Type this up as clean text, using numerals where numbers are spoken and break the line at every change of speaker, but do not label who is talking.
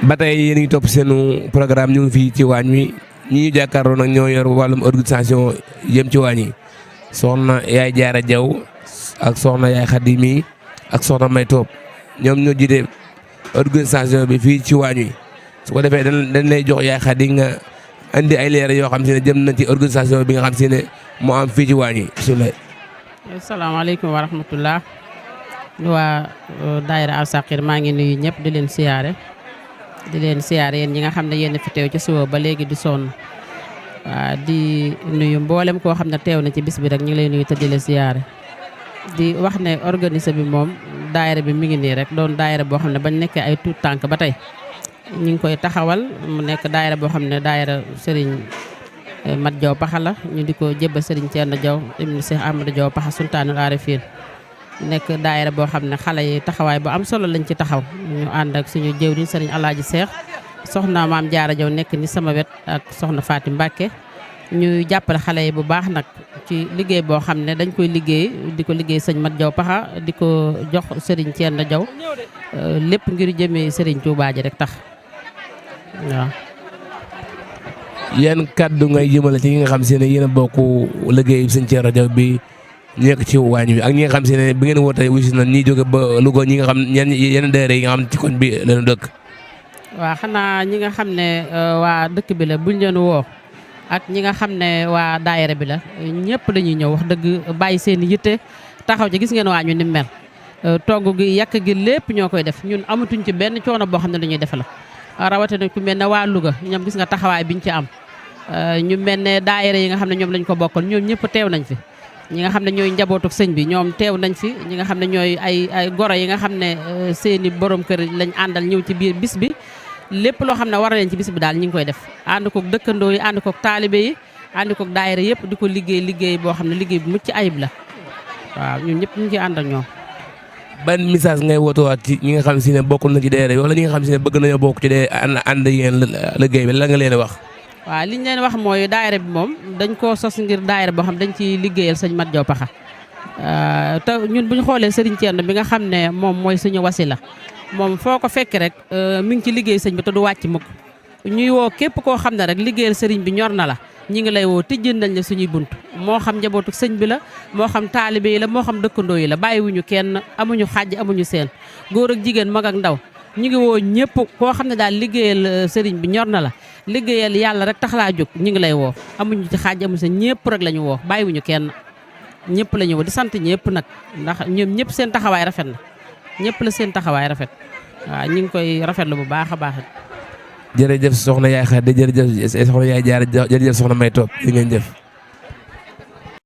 ba tey yéen a ngi topp seenu programme ñu ngi fii ci waañ wi ñi ñu jàkkaarloo nag ñoo yor wàllum organisation yëm ci waañ yi soxna yaay Jaara Jaw ak soxna yaay Xadi mi ak soxna May Toob ñoom ñoo jiite organisation bi fii ci waañ wi su ko defee dañ lay jox yaay Xadi nga andi ay leer yoo xam si ne jëm na ci organisation bi nga xam si ne moo am fii ci waañ wi bisimilah.
asalaamaaleykum wa rahmatullah waa daayira Alsaqir maa ngi nuyu ñëpp di leen siyaare yéen ñi nga xam ne yéen fi teew ci suba ba léegi di sonn di nuyu mboolem koo xam ne teew na ci bis bi rek ñu ngi lay nuyu te di la siyaare di wax ne organiser bi moom daayira bi mi ngi nii rek doon daayira boo xam ne bañ nekkee ay tuut tànk ba tey ñu ngi koy taxawal mu nekk daayira boo xam ne daayira Serigne Mat Jaw Paxa la ñu di ko jébba Serigne Thierno Jaw ibn Cheikh Ahmadou Jaw Paxa sultaanul arifin nekk daayira boo xam ne xale yi taxawaay bu am solo lañ ci taxaw ñu ànd ak suñu jëwriñ Serigne Alaaji Seex soxna Maam Jaara Jaw nekk ni sama wet ak soxna Faati Mbàkke ñu jàppale xale yi bu baax nag ci liggéey boo xam ne dañ koy liggéey di ko liggéey sëñ Mat Jaw Paxa di ko jox Serigne Thierno Jaw lépp ngir jëmee Serigne Touba ji rek tax waaw.
yan kàddu ngay jëmale ci ñi nga xam si ne yéen a bokk liggéey sëñ Thierno Jaw bi nekk ci waañ bi ak ñi nga xam si ne bi ngeen wootee wusi na ñi jóge ba Louga ñi nga xam yenn daayira yi nga xam ci koñ bi lañu dëkk.
waaw xanaa ñi nga xam ne waa dëkk bi la buñ leen woo ak ñi nga xam ne waa daayira bi la ñëpp dañuy ñëw wax dëgg bàyyi seen yitte taxaw ci gis ngeen waañu ni mel togg gi yàq gi lépp ñoo koy def ñun amatuñ ci benn coono boo xam ne dañuy def la rawatina ku mel ne waa Louga ñoom gis nga taxawaay biñ ci am ñu mel ne daayira yi nga xam ne ñoom lañ ko bokkal ñoom ñëpp teew nañ fi ñi nga xam ne ñooy njabootuk sëñ bi ñoom teew nañ fi ñi nga xam ne ñooy ay goro yi nga xam ne seeni borom kër lañ àndal ñëw ci biir bis bi lépp loo xam ne war leen ci bis bi daal ñu ngi koy def ànd kook dëkkandoo yi ànd kook taalibe yi ànd kook daayira yëpp di ko liggéey boo xam ne liggéey bu mucc ayib la waaw ñun ñëpp ñu ngi ànd ak ñoom.
ban message ngay wootuwaat ci ñi nga xam si ne bokk na ci daayira wala ñi nga xam si ne bëgg nañoo bokk ci dee ànd yéen liggéey bi la nga leen wax.
waaw li ñu leen wax mooy daayira bi moom dañ koo sos ngir daayira boo xam dañ ci liggéeyal sëñ Mat Jaw Paxa te ñun bu ñu xoolee Serigne Thierno bi nga xam ne moom mooy suñu wasila moom foo ko fekk rek mi ngi ci liggéey sëñ bi te du wàcc mukk ñuy woo képp koo xam ne rek liggéeyal sëriñ bi ñor na la ñi ngi lay woo tijjën nañ la suñuy bunt moo xam njabootu sëñ bi la moo xam taalibe yi la moo xam dëkkandoo yi la bàyyiwuñu kenn amuñu xàjj amuñu seen góor ak jigéen mag ak ndaw ñu ngi woo ñëpp koo xam ne daal liggéeyal sëriñ bi ñor na la liggéeyal yàlla rek tax laa jóg ñu ngi lay woo amuñu ci xàjj amuñu seen ñëpp rek la ñu woo bàyyiwuñu kenn ñëpp la ñu woo di sant ñëpp nag ndax ñoom ñëpp seen taxawaay rafet na ñëpp la seen taxawaay rafet waaw ñu ngi koy rafetlu bu baax a baax.
jërëjëf soxna yaay Xadi jërëjëf soxna yaay Jaara jërëjëf soxna May Toob li ngeen jëf.